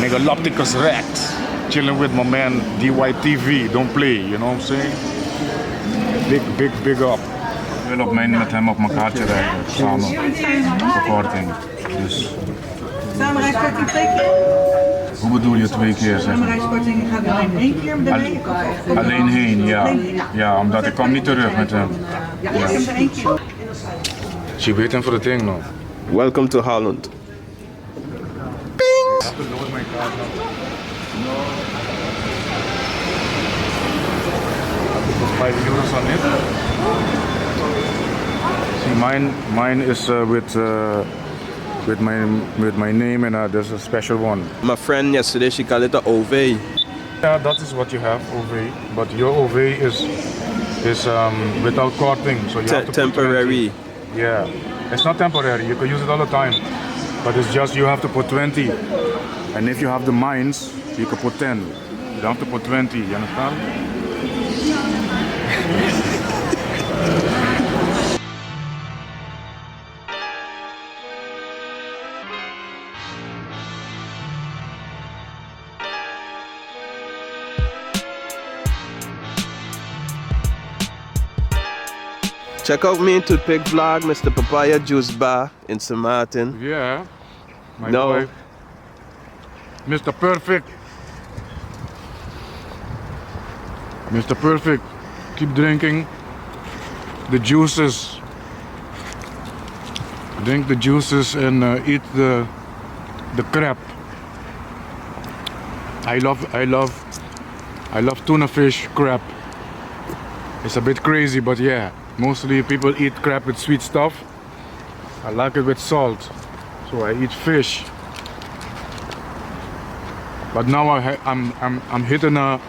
Megalopticus Rex. Chilling with my man DutchYardeezTV. Don't play, you know what I'm saying? Big up. Ik wil op met hem op mijn kaartje rijden, samen. Verkorting. Dus. Samenreiskorting 2 keer? Hoe bedoel je 2 keer? Samenreiskorting gaat alleen 1 keer beneden? Alleen heen, ja. Ja, omdat ik kom niet terug met hem. Ja, ik heb er 1 keer. She waiting for the thing now. Welcome to Holland. I have to load my card now. No. I have to put €5 on it. See, mine is with my name, and there's a special one. My friend yesterday, she called it an OV. Yeah, that is what you have, OV. But your OV is without cording, so you have to temporary. Put 20. Yeah, it's not temporary. You can use it all the time, but it's just you have to put 20. And if you have the mines, you can put 10. You don't have to put 20. You understand? Check out me in Tutpic vlog, Mr. Papaya Juice Bar in St. Martin. Yeah, my boy. Mr. Perfect. Mr. Perfect. Keep drinking the juices. Drink the juices and eat the crab. I love tuna fish crab. It's a bit crazy, but yeah. Mostly people eat crab with sweet stuff. I like it with salt, so I eat fish. But now I'm hitting a.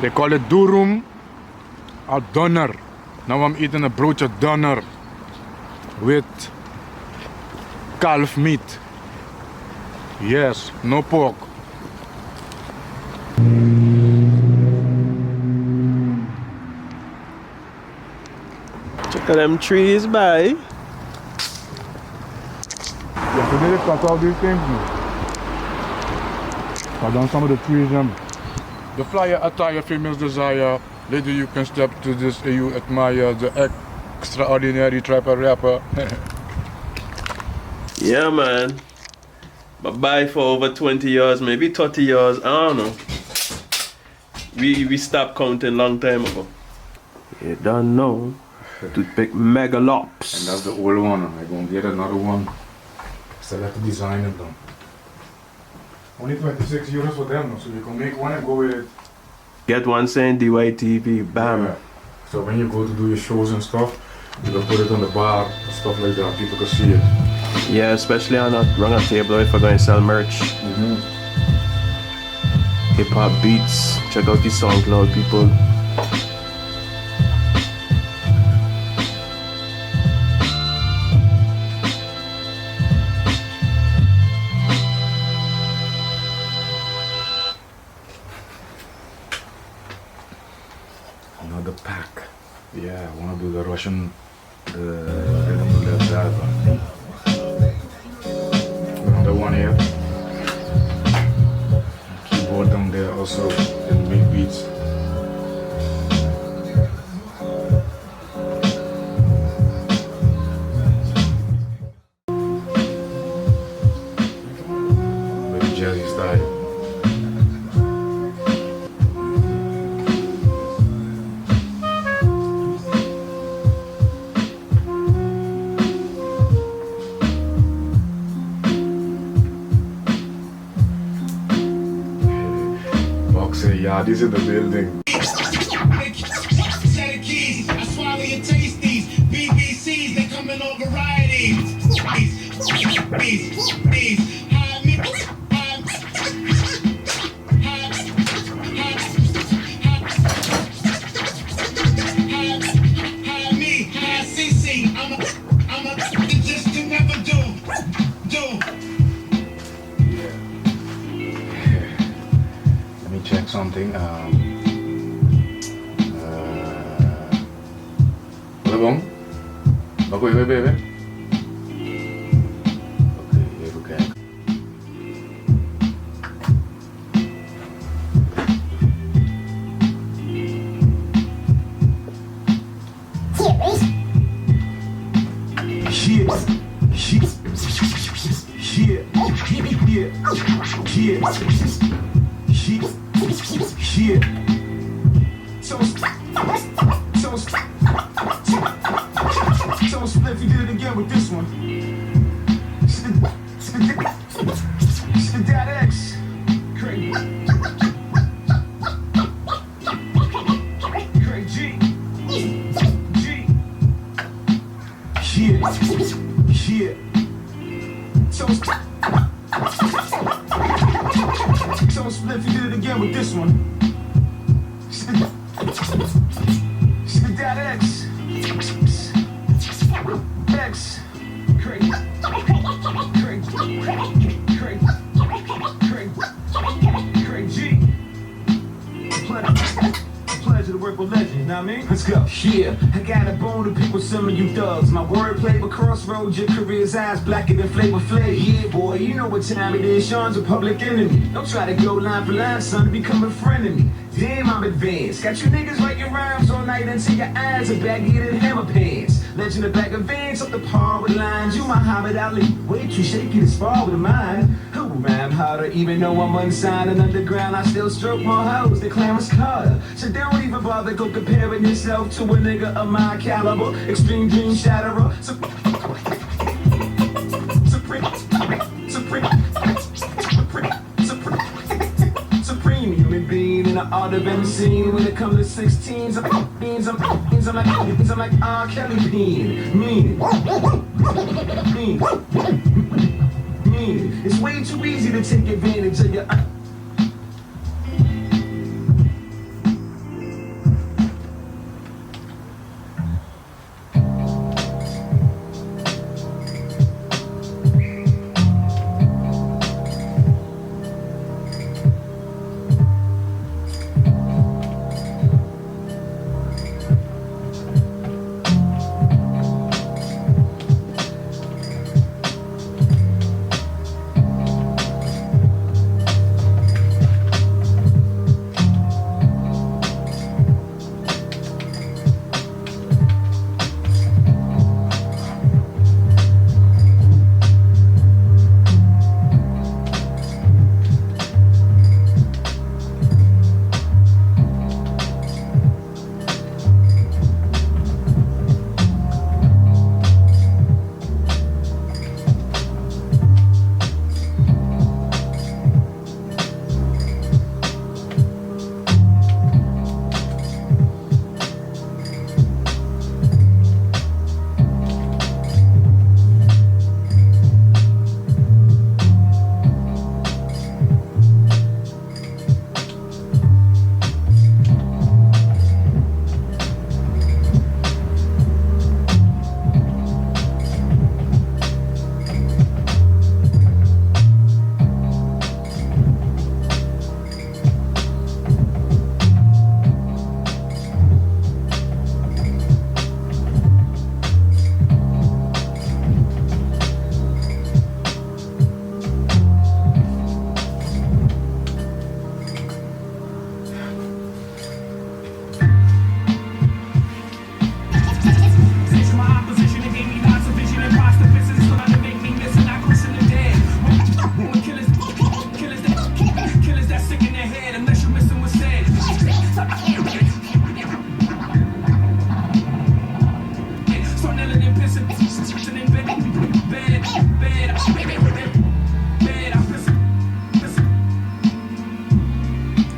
They call it durum, a doner. Now I'm eating a broodje doner with calf meat. Yes, no pork. Check out them trees, bye. Yeah, today they've got all these things now. I've done some of the trees. The flyer attire females desire. Lady, you can step to this and you admire the extraordinary trapper rapper. Yeah, man. Bye-bye for over 20 years, maybe 30 years, I don't know. We stopped counting long time ago. You don't know. Tutpic Megalops. And that's the old one. I'm gonna get another one. Still have to design it though. Only €26 for them, so you can make one and go with it. Get one saying DutchYardeezTV, bam. Yeah. So when you go to do your shows and stuff, you can put it on the bar, stuff like that. People can see it. Yeah, especially on a round table if we're going to sell merch. Hip hop beats. Check out the SoundCloud, people. Another pack. Yeah, I want to do the Russian, rhythm left that one. Another one here. Keyboard down there also and make beats. Very jazzy style. Yeah, this is the building. I swallow your tasties. BBCs, they come in all varieties. I'm a just to never do. Let me check something. Bong? Bago even bebe? Oké, even kijken. So Spliff, you did it again with this one. It's the Dad X. Craig. Craig G. G. Yeah. So Spliff, you did it again with this one. It's the Dad X. X. Craig. Craig. Craig. Craig. Craig G. Pleasure to work with legends, you know what I mean? Let's go. Yeah, I got a bone to pick with some of you thugs. My wordplay will crossroads your career's eyes blacker than Flavor Flav. Yeah, boy, you know what time it is. Sean's a public enemy. Don't try to go line for line, son, to become a friend of me. Damn, I'm advanced. Got you niggas writing rhymes all night until your eyes are baggier than hammer pants. Legend of back advance up the par with lines. You Muhammad Ali. Way too shaky to spar with a mind. Who rhyme harder? Even though I'm unsigned and underground, I still stroke more hoes than Clarence Carter. So don't even bother go comparing yourself to a nigga of my caliber. Extreme dream shatterer. Supreme human being in the art of MCing. When it comes to 16s, I'm like R. Kelly Bean. Mean. It's way too easy to take advantage of your.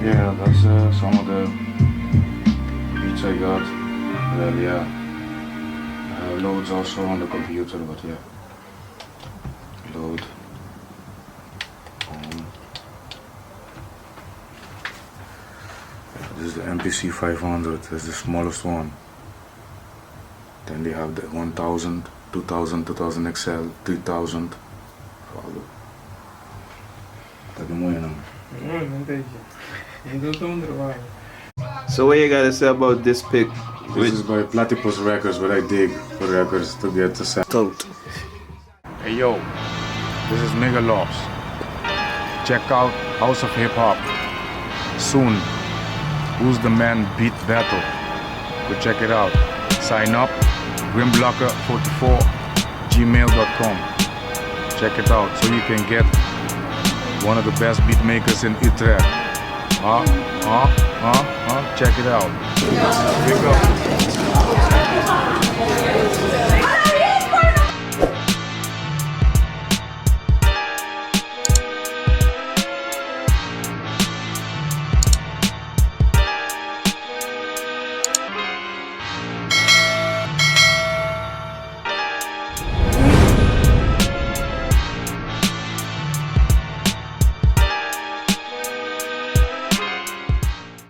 Yeah, that's some of the beats I got. Well, yeah, loads also on the computer, but yeah, load. This is the MPC 500. That's the smallest one. Then they have the 1000, 2000, 2000 XL, 3000. Tá de manhã não. So what you gotta say about this pick? This is by Platypus Records, what I dig for records to get the sound. Hey yo, this is Megalops. Check out House of Hip Hop. Soon. Who's the Man Beat Battle. Go check it out. Sign up. Grimblocker44 gmail.com. Check it out so you can get One of the best beat makers in Utrecht. Check it out. Big up.